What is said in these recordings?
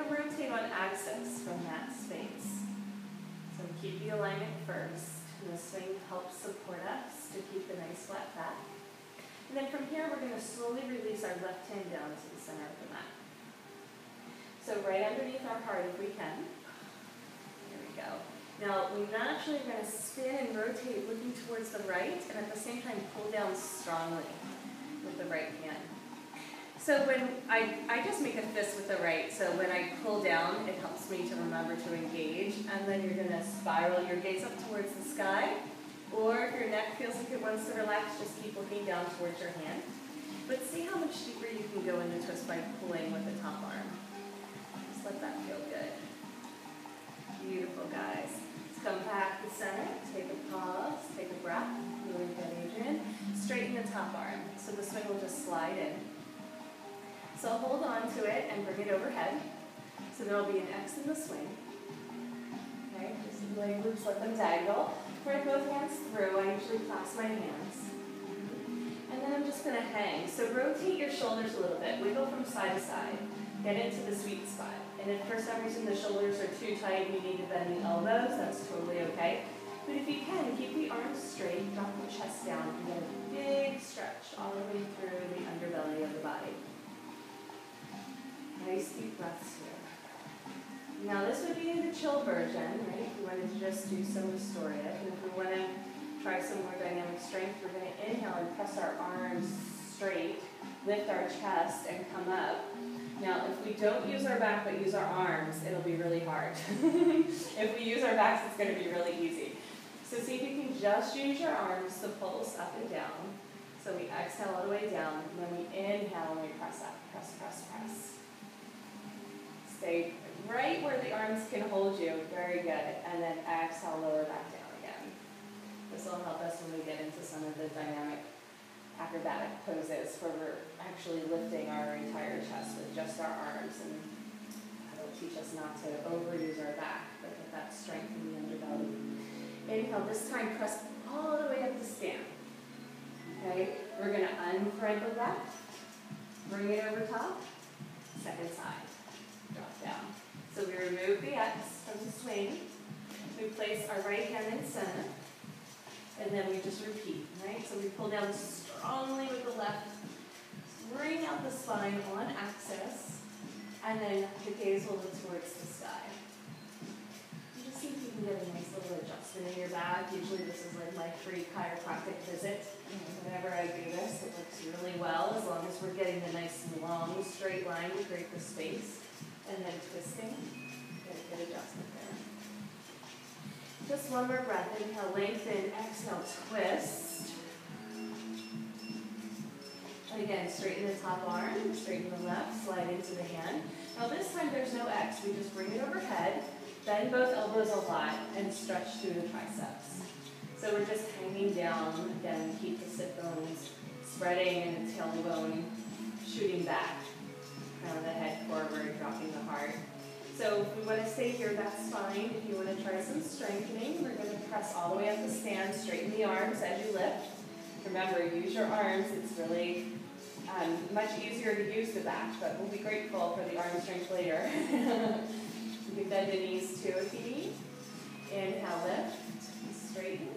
rotate on axis from that space. So keep the alignment first. And the swing helps support us to keep the nice flat back. And then from here, we're going to slowly release our left hand down to the center of the mat. So right underneath our heart if we can. There we go. Now, we naturally are going to spin and rotate looking towards the right, and at the same time pull down strongly with the right hand. So when I just make a fist with the right, so when I pull down, it helps me to remember to engage, and then you're going to spiral your gaze up towards the sky, or if your neck feels like it wants to relax, just keep looking down towards your hand. But see how much deeper you can go in the twist by pulling with the top arm. Just let that feel good. Beautiful, guys. Let's come back to center, take a pause, take a breath, really good, Adrian. Straighten the top arm, so the swing will just slide in. So hold on to it and bring it overhead. So there will be an X in the swing. Okay, just leg loops, let them diagonal. Bring both hands through. I usually clasp my hands. And then I'm just going to hang. So rotate your shoulders a little bit. Wiggle from side to side. Get into the sweet spot. And if for some reason the shoulders are too tight and you need to bend the elbows, that's totally okay. But if you can, keep the arms straight, drop the chest down, and get a big stretch all the way through the underbelly of the body. Nice deep breaths here. Now this would be the chill version, right? If we wanted to just do some restorative. And if we want to try some more dynamic strength, we're going to inhale and press our arms straight, lift our chest, and come up. Now if we don't use our back but use our arms, it'll be really hard. If we use our backs, it's going to be really easy. So see if you can just use your arms to pulse up and down. So we exhale all the way down, and then we inhale and we press up. Press, press, press. Stay right where the arms can hold you. Very good. And then exhale, lower back down again. This will help us when we get into some of the dynamic acrobatic poses where we're actually lifting our entire chest with just our arms. And that'll teach us not to overuse our back, but get that strength in the underbelly. Inhale. This time, press all the way up to stand. Okay? We're going to unthread the left. Bring it over top. Second side. Drop down. So we remove the X from the swing. We place our right hand in center. And then we just repeat, right? So we pull down strongly with the left. Bring out the spine on axis. And then the gaze will look towards the sky. You just see if you can get a nice little adjustment in your back. Usually this is like my free chiropractic visit. Whenever I do this, it looks really well as long as we're getting the nice long straight line to create the space. And then twisting, get a good adjustment there. Just one more breath. Inhale, lengthen, exhale, twist. And again, straighten the top arm, straighten the left, slide into the hand. Now this time there's no X. We just bring it overhead, bend both elbows a lot, and stretch through the triceps. So we're just hanging down. Again, keep the sit bones spreading and the tailbone shooting back. Crown of the head forward, dropping the heart. So if we want to stay here, that's fine. If you want to try some strengthening, we're going to press all the way up to stand, straighten the arms as you lift. Remember, use your arms. It's really much easier to use the back, but we'll be grateful for the arm strength later. You can bend the knees too if you need. Inhale, lift, straighten.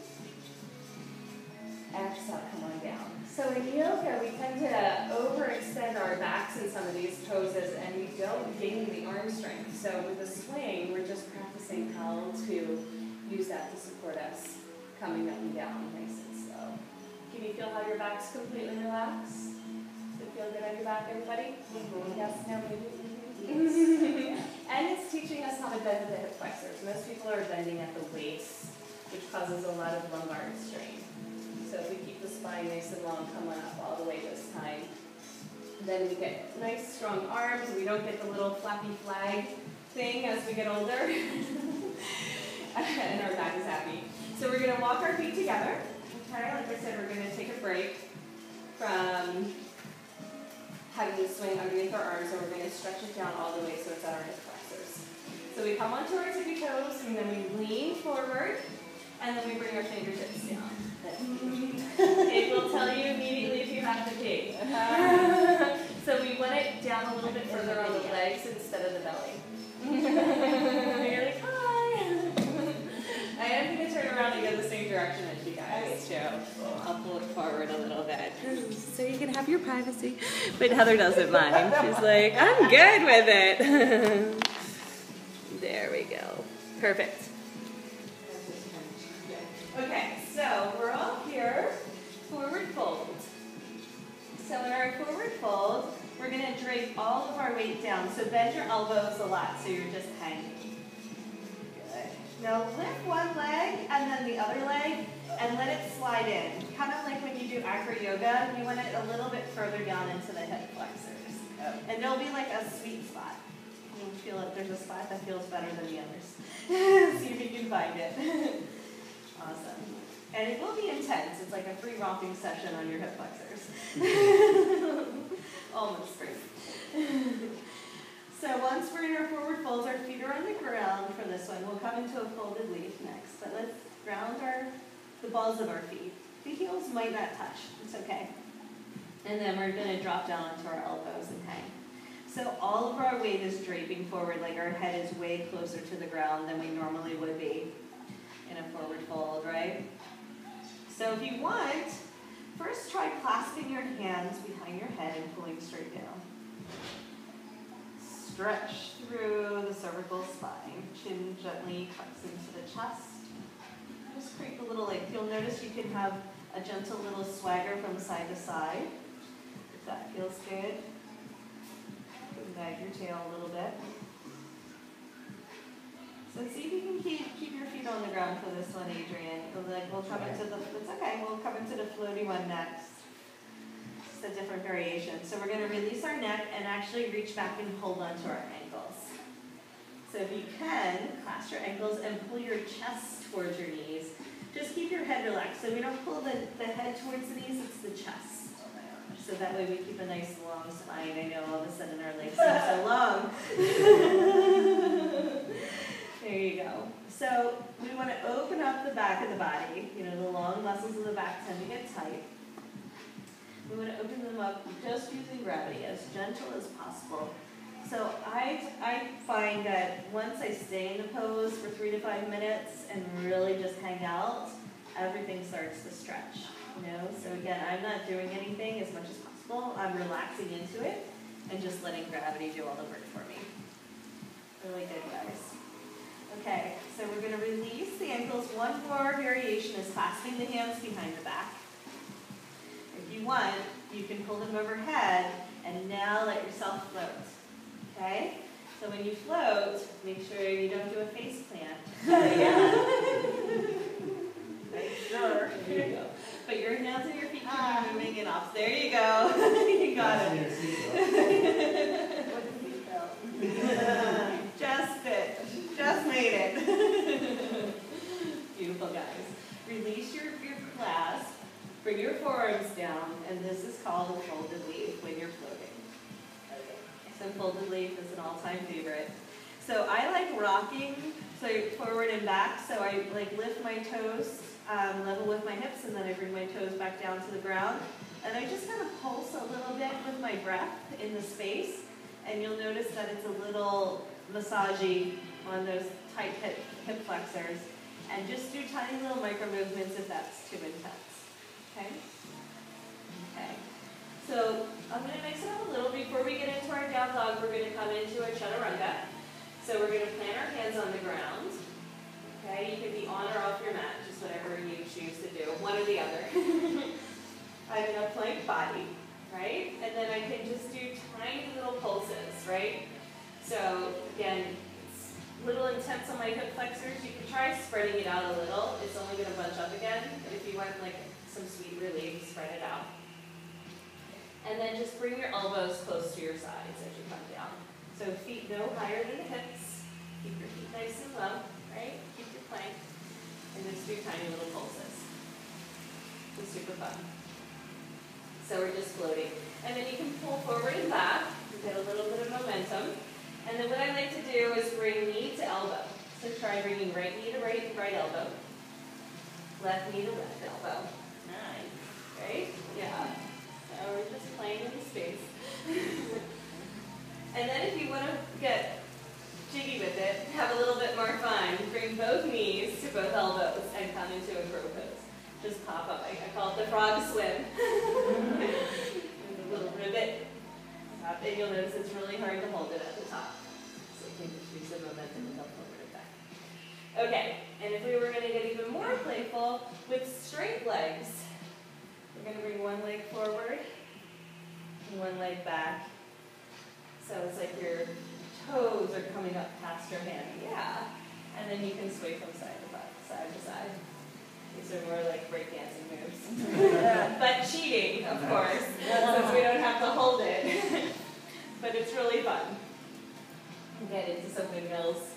Exhale, come on down. So in yoga, we tend to overextend our backs in some of these poses, and we don't gain the arm strength. So with the swing, we're just practicing how to use that to support us, coming up and down, nice and slow. Can you feel how your back's completely relaxed? Does it feel good on your back, everybody? Mm-hmm. Yes, no, maybe? And it's teaching us how to bend the hip flexors. Most people are bending at the waist, which causes a lot of lumbar strain. So if we keep the spine nice and long, come on up all the way this time. Then we get nice strong arms. We don't get the little flappy flag thing as we get older. And our back is happy. So we're going to walk our feet together. Okay, like I said, we're going to take a break from having the swing underneath our arms, and we're going to stretch it down all the way so it's at our hip flexors. So we come onto our tippy toes, and then we lean forward, and then we bring our fingertips down. It will tell you immediately if you have to pee. So we want it down a little bit further on the legs instead of the belly. You're like, hi. I am going to turn around and go the same direction as you guys, too. I'll pull it forward a little bit so you can have your privacy. But Heather doesn't mind. She's like, I'm good with it. There we go. Perfect. Okay, so we're all here. Forward fold. So in our forward fold, we're going to drape all of our weight down. So bend your elbows a lot so you're just hanging. Good. Now lift one leg and then the other leg and let it slide in. Kind of like when you do acro yoga, you want it a little bit further down into the hip flexors. And there'll be like a sweet spot. You'll feel it. There's a spot that feels better than the others. See if you can find it. Awesome. And it will be intense. It's like a free romping session on your hip flexors. Almost free. So once we're in our forward folds, our feet are on the ground for this one. We'll come into a folded leaf next. But let's ground the balls of our feet. The heels might not touch. It's okay. And then we're going to drop down onto our elbows and hang. So all of our weight is draping forward, like our head is way closer to the ground than we normally would be in a forward fold, right? So if you want, first try clasping your hands behind your head and pulling straight down. Stretch through the cervical spine. Chin gently tucks into the chest. Just create a little, like, you'll notice you can have a gentle little swagger from side to side. If that feels good. Wag your tail a little bit. So see if you can keep your feet on the ground for this one, Adrian. We'll come into the, it's okay, we'll come into the floaty one next. Just a different variation. So we're going to release our neck and actually reach back and hold onto our ankles. So if you can, clasp your ankles and pull your chest towards your knees. Just keep your head relaxed. So we don't pull the head towards the knees, it's the chest. So that way we keep a nice long spine. I know all of a sudden our legs seem so long. There you go. So we want to open up the back of the body. You know, the long muscles of the back tend to get tight. We want to open them up just using gravity, as gentle as possible. So I find that once I stay in the pose for 3 to 5 minutes and really just hang out, everything starts to stretch. You know, so again, I'm not doing anything as much as possible. I'm relaxing into it and just letting gravity do all the work for me. Really good, guys. Okay, so we're going to release the ankles. One more variation is clasping the hands behind the back. If you want, you can pull them overhead and now let yourself float. Okay? So when you float, make sure you don't do a face plant. Sure. There you go. Put your hands on your feet, keep moving it off. There you go. You got it. Just it. Just made it. Beautiful, guys. Release your clasp. Bring your forearms down, and this is called a folded leaf when you're floating. Okay. So folded leaf is an all-time favorite. So I like rocking, so forward and back. So I like lift my toes level with my hips, and then I bring my toes back down to the ground. And I just kind of pulse a little bit with my breath in the space. And you'll notice that it's a little massagey on those tight hip flexors. And just do tiny little micro movements if that's too intense. Okay? Okay. So I'm going to mix it up a little. Before we get into our down dog, we're going to come into a chaturanga. So we're going to plant our hands on the ground. Okay, you can be on or off your mat, just whatever you choose to do, one or the other. I'm in a plank body, right? And then I can just do tiny little pulses, right? So again, it's a little intense on my hip flexors. You can try spreading it out a little. It's only going to bunch up again. But if you want like some sweet relief, spread it out. And then just bring your elbows close to your sides as you come down. So feet no higher than the hips. Keep your feet nice and low, right? Keep your plank. And just do tiny little pulses. It's super fun. So we're just floating. And then you can pull forward and back. You get a little bit of momentum. And then what I like to do is bring knee to elbow. So try bringing right knee to right elbow. Left knee to left elbow. Nice. Right? Yeah. So we're just playing in the space. And then if you want to get jiggy both elbows and come into a crow pose. Just pop up. I call it the frog swim. A little ribbit. And you'll notice it's really hard to hold it at the top. So you can just use the momentum and help forward and back. Okay, and if we were going to get even more playful with straight legs, we're going to bring one leg forward and one leg back. So it's like your toes are coming up past your hand. Yeah. And then you can sway from side to side. These are more like breakdancing moves. But cheating, of course, since we don't have to hold it. But it's really fun. Get into some windmills,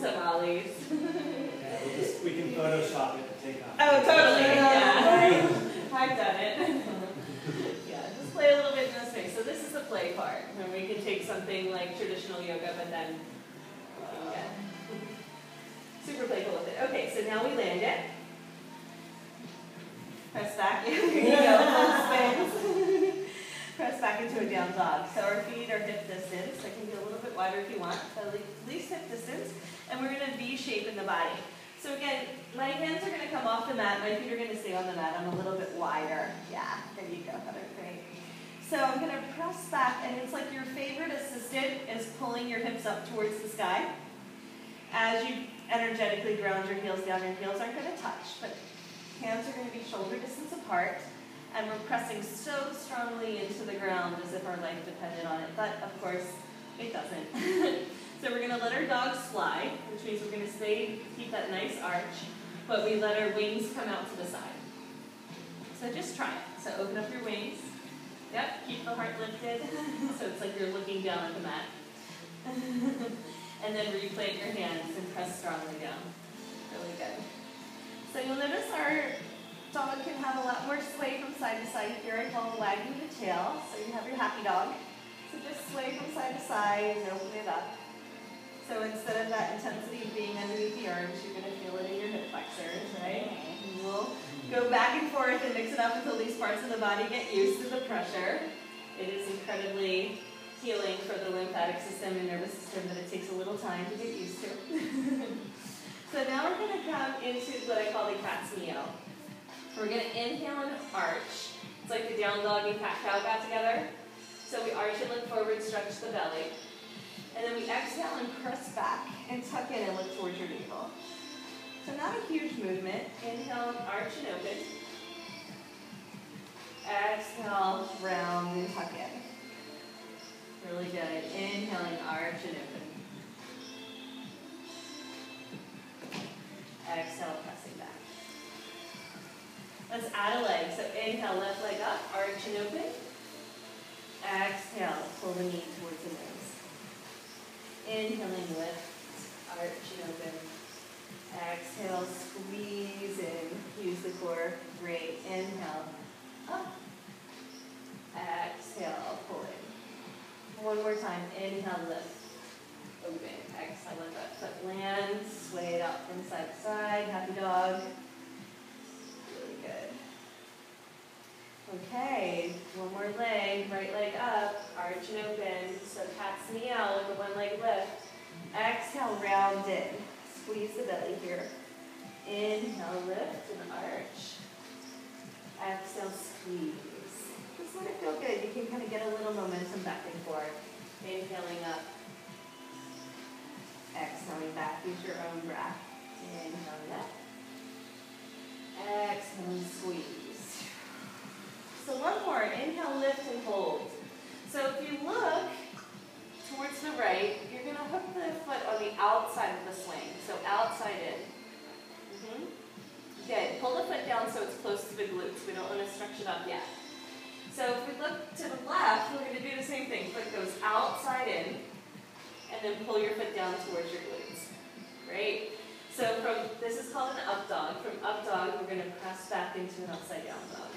some ollies. Yeah, we can Photoshop it and take off. Oh, totally. Yeah. I've done it. Yeah, just play a little bit in the space. So this is the play part, where we can take something like traditional yoga, but then super playful with it. Okay, so now we land it. Press back. Here you go. Full spins. Press back into a down dog. So our feet are hip distance. They can be a little bit wider if you want, but at least hip distance. And we're going to V-shape in the body. So again, my hands are going to come off the mat. My feet are going to stay on the mat. I'm a little bit wider. Yeah, there you go. Great. So I'm going to press back, and it's like your favorite assistant is pulling your hips up towards the sky. As you energetically ground your heels down, your heels aren't going to touch, but hands are going to be shoulder distance apart, and we're pressing so strongly into the ground as if our life depended on it, but of course, it doesn't. So we're going to let our dogs fly, which means we're going to keep that nice arch, but we let our wings come out to the side. So just try it. So open up your wings. Yep, keep the heart lifted, so it's like you're looking down at the mat. And then replant your hands and press strongly down. Really good. So you'll notice our dog can have a lot more sway from side to side here. I call wagging the tail. So you have your happy dog. So just sway from side to side and open it up. So instead of that intensity being underneath the arms, you're going to feel it in your hip flexors, right? And we'll go back and forth and mix it up until these parts of the body get used to the pressure. It is incredibly healing for the lymphatic system and nervous system, but it takes a little time to get used to. So now we're going to come into what I call the cat's meow. We're going to inhale and arch. It's like the down dog and cat-cow got together. So we arch and look forward, stretch the belly. And then we exhale and press back and tuck in and look towards your navel. So not a huge movement. Inhale, arch and open. Exhale, round and tuck in. Really good. Inhaling, arch and open. Exhale, pressing back. Let's add a leg. So inhale, left leg up, arch and open. Exhale, pull the knee towards the nose. Inhaling, lift, arch and open. Exhale, squeeze in. Use the core. Great. Inhale, up. Exhale, pull in. One more time. Inhale, lift. Open. Exhale, let that foot land. Sway it out from side to side. Happy dog. Really good. Okay, one more leg. Right leg up. Arch and open. So cat's meow with the one leg lift. Exhale, round in. Squeeze the belly here. Inhale, lift and arch. Exhale, squeeze. Just let it feel good. You can kind of get a little momentum back and forth. Inhaling up. Exhaling back. Use your own breath. Inhaling up. Exhaling, squeeze. So one more. Inhale, lift and hold. So if you look towards the right, you're going to hook the foot on the outside of the swing. So outside in. Good. Pull the foot down so it's close to the glutes. We don't want to stretch it up yet. So if we look to the left, we're going to do the same thing. Foot goes outside in, and then pull your foot down towards your glutes. Great. So this is called an up dog. From up dog, we're going to press back into an upside down dog.